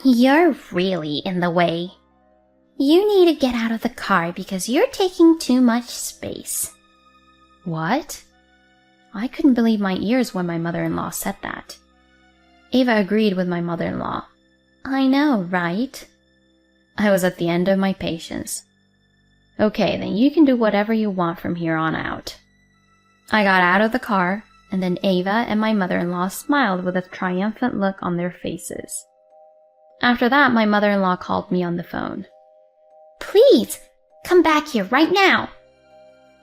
You're really in the way. You need to get out of the car because you're taking too much space. What? I couldn't believe my ears when my mother-in-law said that. Ava agreed with my mother-in-law. I know, right? I was at the end of my patience. Okay, then you can do whatever you want from here on out. I got out of the car, and then Ava and my mother-in-law smiled with a triumphant look on their faces. After that, my mother-in-law called me on the phone. Please, come back here right now.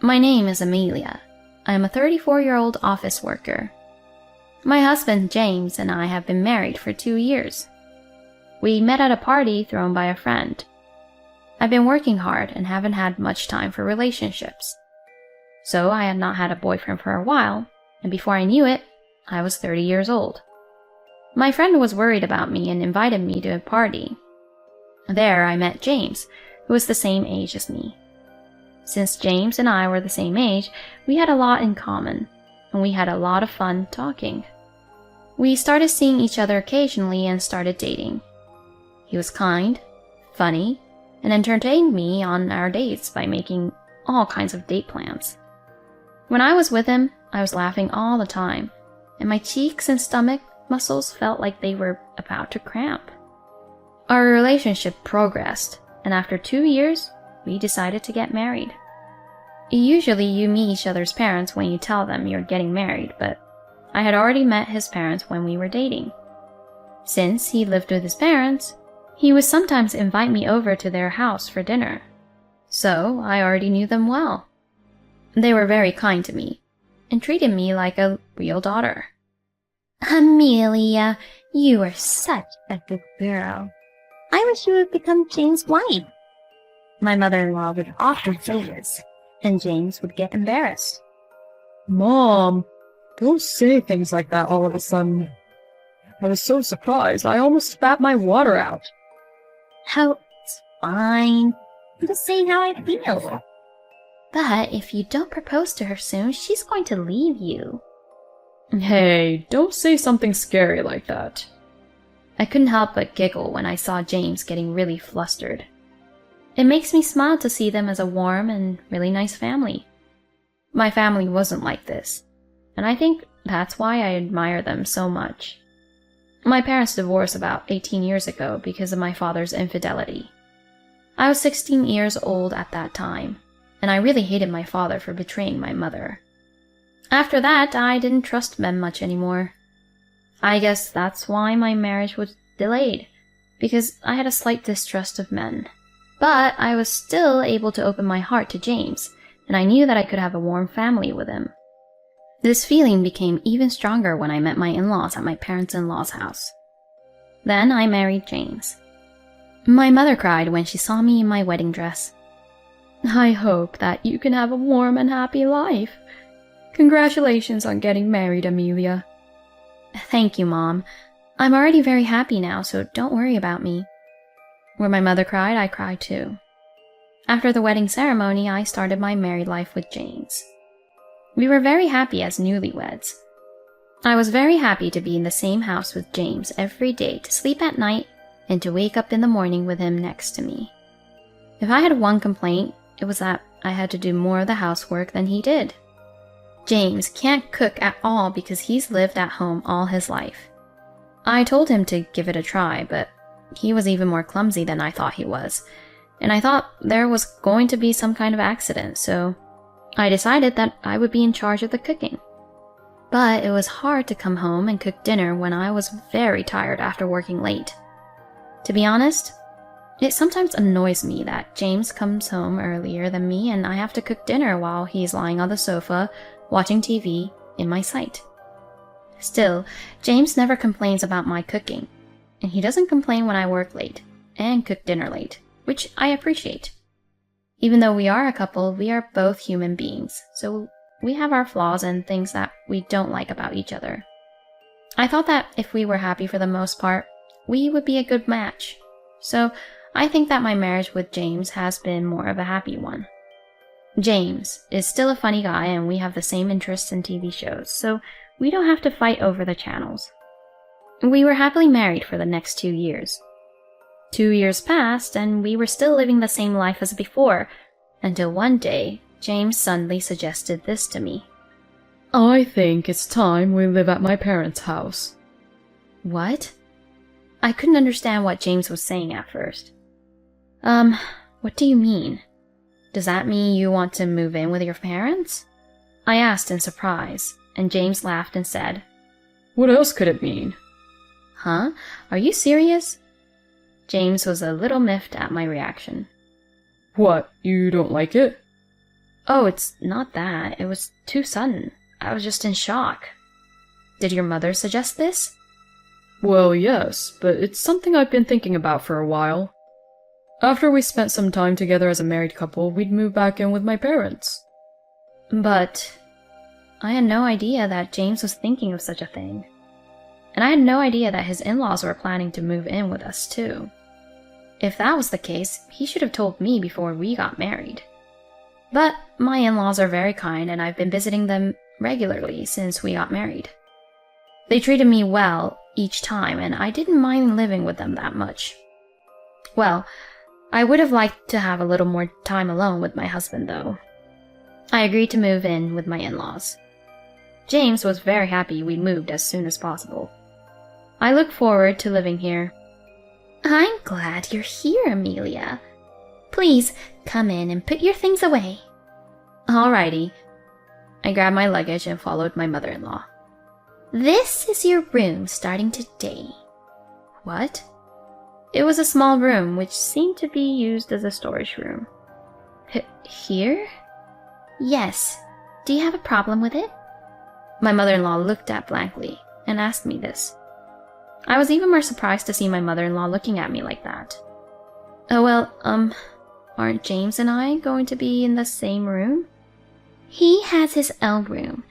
My name is Amelia. I am a 34-year-old office worker. My husband, James, and I have been married for 2 years. We met at a party thrown by a friend. I've been working hard and haven't had much time for relationships. So I had not had a boyfriend for a while, and before I knew it, I was 30 years old. My friend was worried about me and invited me to a party. There I met James, who was the same age as me. Since James and I were the same age, we had a lot in common, and we had a lot of fun talking. We started seeing each other occasionally and started dating. He was kind, funny, and entertained me on our dates by making all kinds of date plans. When I was with him, I was laughing all the time, and my cheeks and stomach muscles felt like they were about to cramp. Our relationship progressed, and after 2 years, we decided to get married. Usually you meet each other's parents when you tell them you're getting married, but I had already met his parents when we were dating. Since he lived with his parents, he would sometimes invite me over to their house for dinner. So I already knew them well. They were very kind to me, and treated me like a real daughter. Amelia, you are such a good girl. I wish you would become James' wife. My mother-in-law would often say this, and James would get embarrassed. Mom, don't say things like that all of a sudden. I was so surprised, I almost spat my water out. Oh, it's fine. I'm just saying how I feel. But if you don't propose to her soon, she's going to leave you. Hey, don't say something scary like that. I couldn't help but giggle when I saw James getting really flustered. It makes me smile to see them as a warm and really nice family. My family wasn't like this, and I think that's why I admire them so much. My parents divorced about 18 years ago because of my father's infidelity. I was 16 years old at that time, and I really hated my father for betraying my mother. After that, I didn't trust men much anymore. I guess that's why my marriage was delayed, because I had a slight distrust of men. But I was still able to open my heart to James, and I knew that I could have a warm family with him. This feeling became even stronger when I met my in-laws at my parents-in-law's house. Then I married James. My mother cried when she saw me in my wedding dress. I hope that you can have a warm and happy life. Congratulations on getting married, Amelia. Thank you, Mom. I'm already very happy now, so don't worry about me. When my mother cried, I cried too. After the wedding ceremony, I started my married life with James. We were very happy as newlyweds. I was very happy to be in the same house with James every day, to sleep at night, and to wake up in the morning with him next to me. If I had one complaint, it was that I had to do more of the housework than he did. James can't cook at all because he's lived at home all his life. I told him to give it a try, but he was even more clumsy than I thought he was, and I thought there was going to be some kind of accident, so I decided that I would be in charge of the cooking. But it was hard to come home and cook dinner when I was very tired after working late. To be honest, it sometimes annoys me that James comes home earlier than me and I have to cook dinner while he's lying on the sofa, watching TV in my sight. Still, James never complains about my cooking, and he doesn't complain when I work late and cook dinner late, which I appreciate. Even though we are a couple, we are both human beings, so we have our flaws and things that we don't like about each other. I thought that if we were happy for the most part, we would be a good match. So I think that my marriage with James has been more of a happy one. James is still a funny guy and we have the same interests in TV shows, so we don't have to fight over the channels. We were happily married for the next 2 years. 2 years passed, and we were still living the same life as before, until one day, James suddenly suggested this to me. I think it's time we live at my parents' house. What? I couldn't understand what James was saying at first. What do you mean? Does that mean you want to move in with your parents? I asked in surprise, and James laughed and said, What else could it mean? Huh? Are you serious? James was a little miffed at my reaction. What, you don't like it? Oh, it's not that. It was too sudden. I was just in shock. Did your mother suggest this? Well, yes, but it's something I've been thinking about for a while. After we spent some time together as a married couple, we'd move back in with my parents. But I had no idea that James was thinking of such a thing. And I had no idea that his in-laws were planning to move in with us too. If that was the case, he should have told me before we got married. But my in-laws are very kind, and I've been visiting them regularly since we got married. They treated me well each time, and I didn't mind living with them that much. Well, I would have liked to have a little more time alone with my husband, though. I agreed to move in with my in-laws. James was very happy we moved as soon as possible. I look forward to living here. I'm glad you're here, Amelia. Please, come in and put your things away. Alrighty. I grabbed my luggage and followed my mother-in-law. This is your room starting today. What? It was a small room which seemed to be used as a storage room. Here? Yes. Do you have a problem with it? My mother-in-law looked at blankly and asked me this. I was even more surprised to see my mother-in-law looking at me like that. Oh well, aren't James and I going to be in the same room? He has his own room.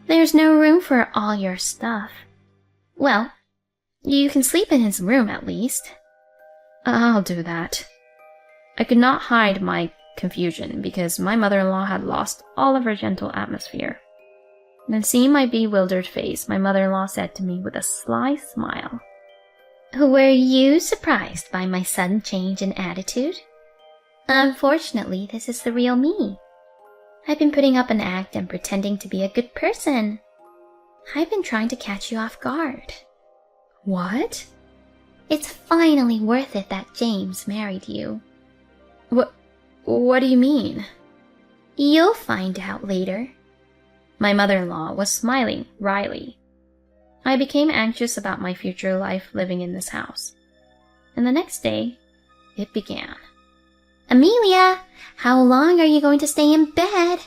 There's no room for all your stuff. Well, you can sleep in his room at least. I'll do that. I could not hide my confusion because my mother-in-law had lost all of her gentle atmosphere. Then seeing my bewildered face, my mother-in-law said to me with a sly smile, Were you surprised by my sudden change in attitude? Unfortunately, this is the real me. I've been putting up an act and pretending to be a good person. I've been trying to catch you off guard. What? It's finally worth it that James married you. What do you mean? You'll find out later. My mother-in-law was smiling wryly. I became anxious about my future life living in this house. And the next day, it began. Amelia, how long are you going to stay in bed?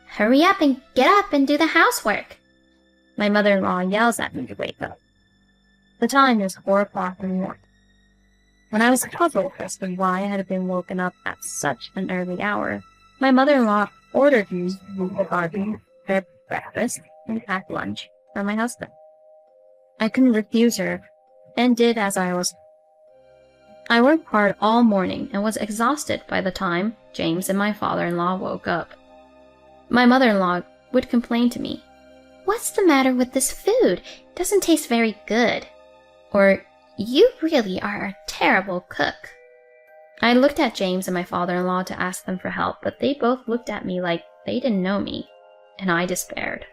Hurry up and get up and do the housework. My mother-in-law yells at me to wake up. The time is 4 o'clock in the morning. When I was puzzled as to why I had been woken up at such an early hour, my mother-in-law ordered me to leave the garden, prepare breakfast, and pack lunch for my husband. I couldn't refuse her, and did as I was. I worked hard all morning and was exhausted by the time James and my father-in-law woke up. My mother-in-law would complain to me, What's the matter with this food? It doesn't taste very good. Or, you really are a terrible cook. I looked at James and my father-in-law to ask them for help, but they both looked at me like they didn't know me, and I despaired.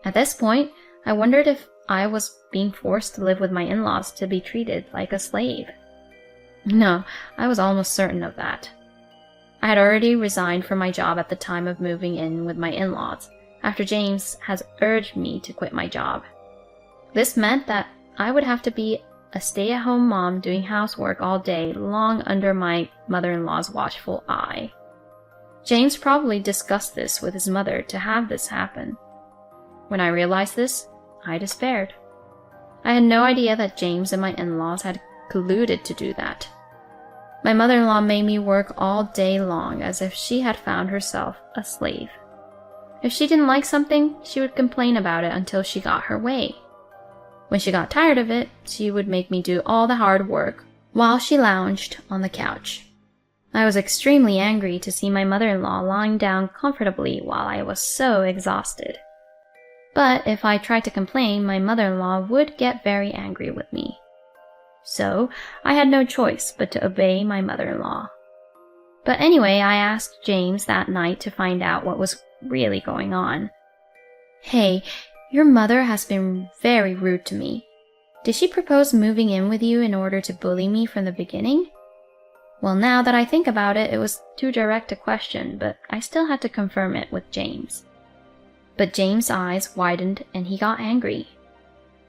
At this point, I wondered if I was being forced to live with my in-laws to be treated like a slave. No, I was almost certain of that. I had already resigned from my job at the time of moving in with my in-laws, after James has urged me to quit my job. This meant that I would have to be a stay-at-home mom doing housework all day long under my mother-in-law's watchful eye. James probably discussed this with his mother to have this happen. When I realized this, I despaired. I had no idea that James and my in-laws had colluded to do that. My mother-in-law made me work all day long as if she had found herself a slave. If she didn't like something, she would complain about it until she got her way. When she got tired of it, she would make me do all the hard work while she lounged on the couch. I was extremely angry to see my mother-in-law lying down comfortably while I was so exhausted. But if I tried to complain, my mother-in-law would get very angry with me. So I had no choice but to obey my mother-in-law. But anyway, I asked James that night to find out what was really going on. "Hey, your mother has been very rude to me. Did she propose moving in with you in order to bully me from the beginning?" Well, now that I think about it, it was too direct a question, but I still had to confirm it with James. But James' eyes widened and he got angry.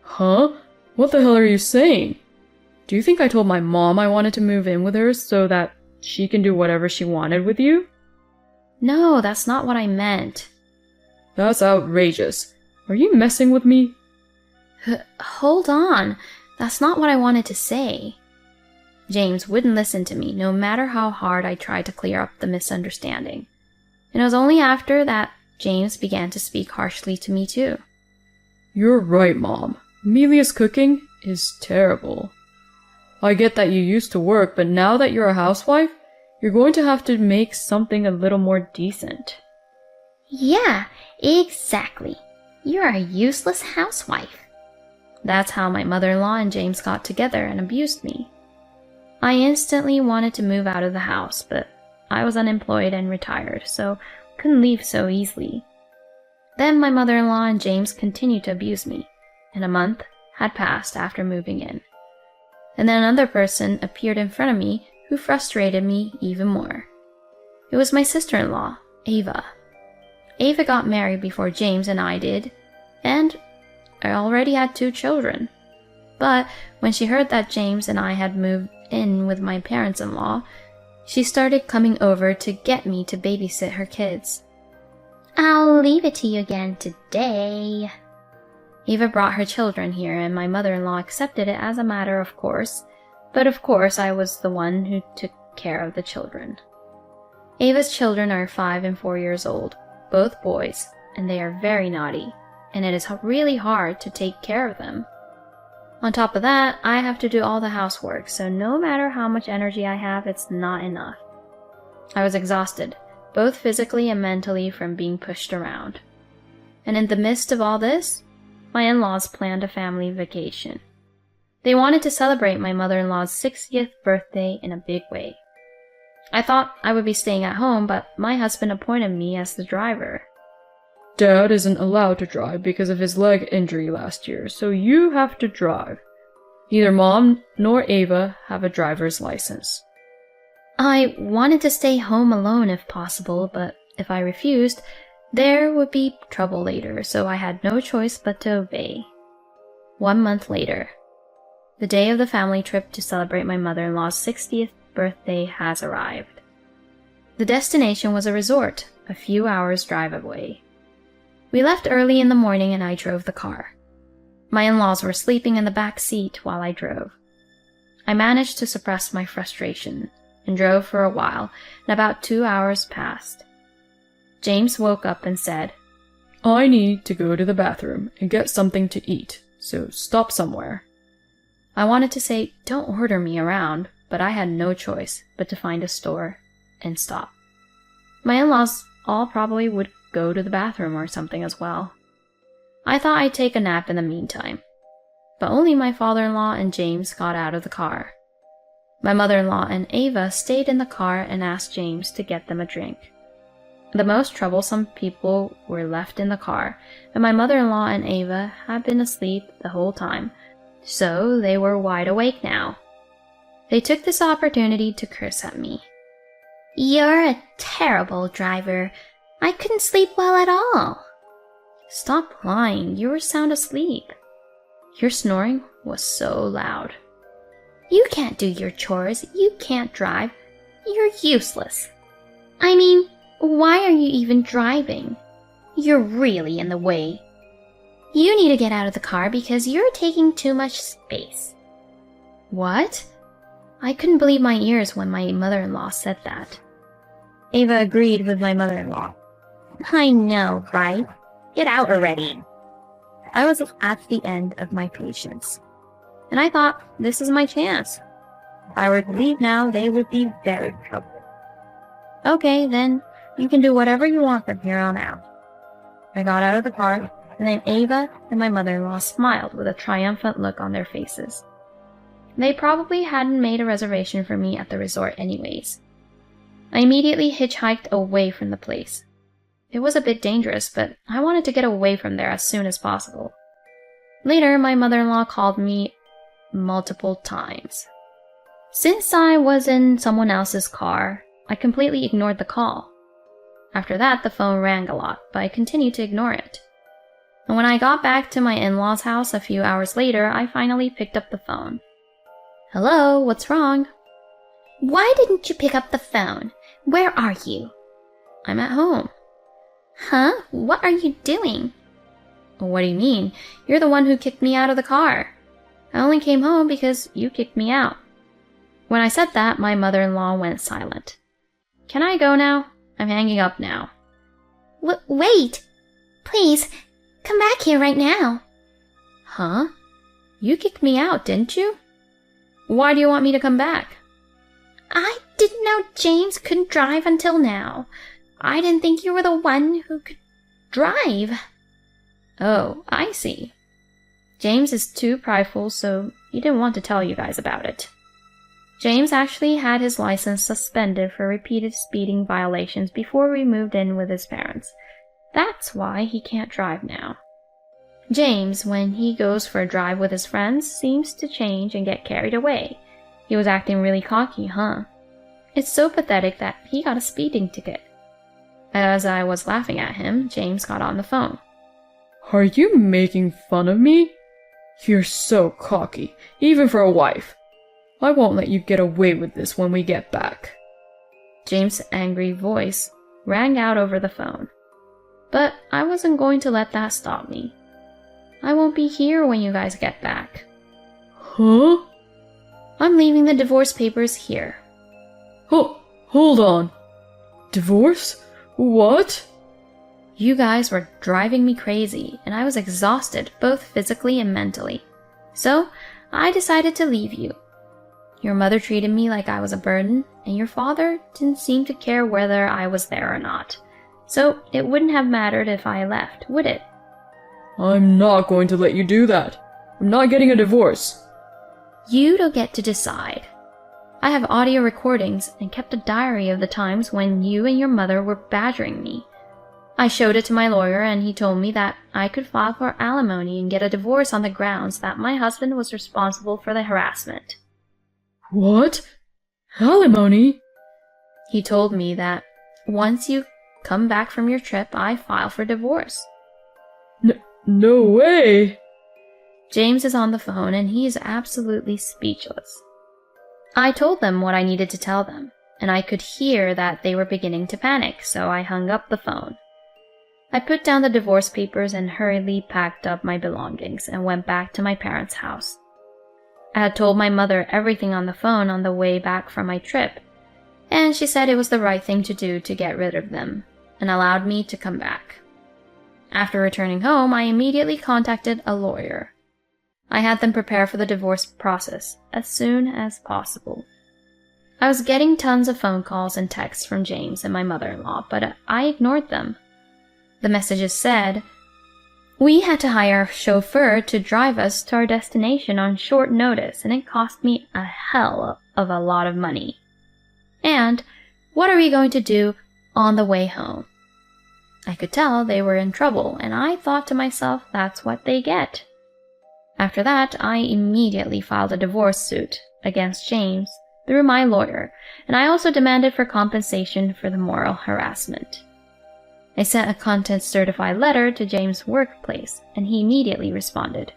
Huh? What the hell are you saying? Do you think I told my mom I wanted to move in with her so that she can do whatever she wanted with you? No, that's not what I meant. That's outrageous. Are you messing with me? Hold on. That's not what I wanted to say. James wouldn't listen to me, no matter how hard I tried to clear up the misunderstanding. And it was only after that James began to speak harshly to me too. You're right, Mom. Amelia's cooking is terrible. I get that you used to work, but now that you're a housewife, you're going to have to make something a little more decent. Yeah, exactly. You're a useless housewife. That's how my mother-in-law and James got together and abused me. I instantly wanted to move out of the house, but I was unemployed and retired, so couldn't leave so easily. Then my mother-in-law and James continued to abuse me, and a month had passed after moving in. And then another person appeared in front of me who frustrated me even more. It was my sister-in-law, Ava. Ava got married before James and I did, and I already had 2 children. But when she heard that James and I had moved in with my parents-in-law, she started coming over to get me to babysit her kids. I'll leave it to you again today. Ava brought her children here, and my mother-in-law accepted it as a matter of course, but of course I was the one who took care of the children. Ava's children are 5 and 4 years old, both boys, and they are very naughty, and it is really hard to take care of them. On top of that, I have to do all the housework, so no matter how much energy I have, it's not enough. I was exhausted, both physically and mentally, from being pushed around. And in the midst of all this, my in-laws planned a family vacation. They wanted to celebrate my mother-in-law's 60th birthday in a big way. I thought I would be staying at home, but my husband appointed me as the driver. Dad isn't allowed to drive because of his leg injury last year, so you have to drive. Neither Mom nor Ava have a driver's license. I wanted to stay home alone if possible, but if I refused, there would be trouble later, so I had no choice but to obey. 1 month later, the day of the family trip to celebrate my mother-in-law's 60th birthday has arrived. The destination was a resort, a few hours' drive away. We left early in the morning and I drove the car. My in-laws were sleeping in the back seat while I drove. I managed to suppress my frustration and drove for a while, and about 2 hours passed. James woke up and said, I need to go to the bathroom and get something to eat, so stop somewhere. I wanted to say, don't order me around, but I had no choice but to find a store and stop. My in-laws all probably would go to the bathroom or something as well. I thought I'd take a nap in the meantime, but only my father-in-law and James got out of the car. My mother-in-law and Ava stayed in the car and asked James to get them a drink. The most troublesome people were left in the car, and my mother-in-law and Ava had been asleep the whole time, so they were wide awake now. They took this opportunity to curse at me. You're a terrible driver. I couldn't sleep well at all. Stop lying, you were sound asleep. Your snoring was so loud. You can't do your chores, you can't drive. You're useless. I mean, why are you even driving? You're really in the way. You need to get out of the car because you're taking too much space. What? I couldn't believe my ears when my mother-in-law said that. Ava agreed with my mother-in-law. I know, right? Get out already. I was at the end of my patience, and I thought, this is my chance. If I were to leave now, they would be very troubled. Okay, then you can do whatever you want from here on out. I got out of the car, and then Ava and my mother-in-law smiled with a triumphant look on their faces. They probably hadn't made a reservation for me at the resort anyways. I immediately hitchhiked away from the place. It was a bit dangerous, but I wanted to get away from there as soon as possible. Later, my mother-in-law called me multiple times. Since I was in someone else's car, I completely ignored the call. After that, the phone rang a lot, but I continued to ignore it. And when I got back to my in-laws' house a few hours later, I finally picked up the phone. Hello, what's wrong? Why didn't you pick up the phone? Where are you? I'm at home. Huh? What are you doing? What do you mean? You're the one who kicked me out of the car. I only came home because you kicked me out. When I said that, my mother-in-law went silent. Can I go now? I'm hanging up now. Wait! Please, come back here right now. Huh? You kicked me out, didn't you? Why do you want me to come back? I didn't know James couldn't drive until now. I didn't think you were the one who could drive. Oh, I see. James is too prideful, so he didn't want to tell you guys about it. James actually had his license suspended for repeated speeding violations before we moved in with his parents. That's why he can't drive now. James, when he goes for a drive with his friends, seems to change and get carried away. He was acting really cocky, huh? It's so pathetic that he got a speeding ticket. As I was laughing at him, James got on the phone. Are you making fun of me? You're so cocky, even for a wife. I won't let you get away with this when we get back. James' angry voice rang out over the phone. But I wasn't going to let that stop me. I won't be here when you guys get back. Huh? I'm leaving the divorce papers here. Oh, hold on. Divorce? What? You guys were driving me crazy, and I was exhausted, both physically and mentally. So, I decided to leave you. Your mother treated me like I was a burden, and your father didn't seem to care whether I was there or not. So, it wouldn't have mattered if I left, would it? I'm not going to let you do that. I'm not getting a divorce. You don't get to decide. I have audio recordings and kept a diary of the times when you and your mother were badgering me. I showed it to my lawyer, and he told me that I could file for alimony and get a divorce on the grounds that my husband was responsible for the harassment. What? Alimony? He told me that once you come back from your trip, I file for divorce. No way! James is on the phone, and he is absolutely speechless. I told them what I needed to tell them, and I could hear that they were beginning to panic, so I hung up the phone. I put down the divorce papers and hurriedly packed up my belongings and went back to my parents' house. I had told my mother everything on the phone on the way back from my trip, and she said it was the right thing to do to get rid of them, and allowed me to come back. After returning home, I immediately contacted a lawyer. I had them prepare for the divorce process as soon as possible. I was getting tons of phone calls and texts from James and my mother-in-law, but I ignored them. The messages said, "We had to hire a chauffeur to drive us to our destination on short notice, and it cost me a hell of a lot of money. And what are we going to do on the way home?" I could tell they were in trouble, and I thought to myself, that's what they get. After that, I immediately filed a divorce suit against James through my lawyer, and I also demanded for compensation for the moral harassment. I sent a content-certified letter to James' workplace, and he immediately responded.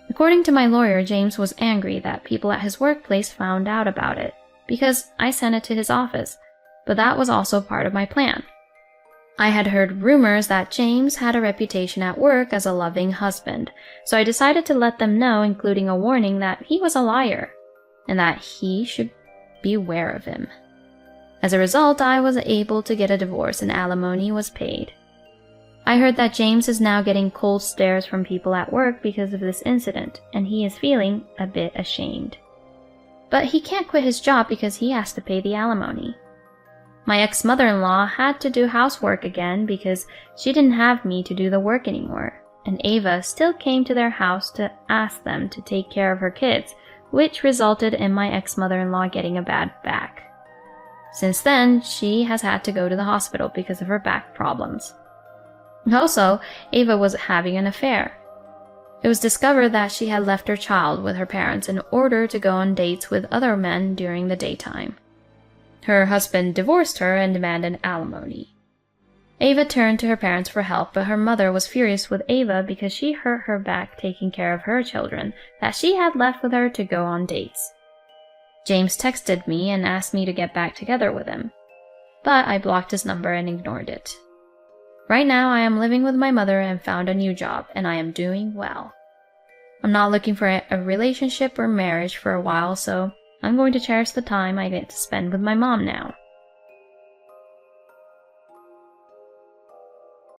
According to my lawyer, James was angry that people at his workplace found out about it, because I sent it to his office, but that was also part of my plan. I had heard rumors that James had a reputation at work as a loving husband, so I decided to let them know, including a warning that he was a liar, and that he should beware of him. As a result, I was able to get a divorce and alimony was paid. I heard that James is now getting cold stares from people at work because of this incident, and he is feeling a bit ashamed. But he can't quit his job because he has to pay the alimony. My ex-mother-in-law had to do housework again because she didn't have me to do the work anymore, and Ava still came to their house to ask them to take care of her kids which resulted in my ex-mother-in-law getting a bad back. Since then, she has had to go to the hospital because of her back problems. Also, Ava was having an affair. It was discovered that she had left her child with her parents in order to go on dates with other men during the daytime. Her husband divorced her and demanded alimony. Ava turned to her parents for help, but her mother was furious with Ava because she hurt her back taking care of her children that she had left with her to go on dates. James texted me and asked me to get back together with him, but I blocked his number and ignored it. Right now, I am living with my mother and found a new job, and I am doing well. I'm not looking for a relationship or marriage for a while, so I'm going to cherish the time I get to spend with my mom now.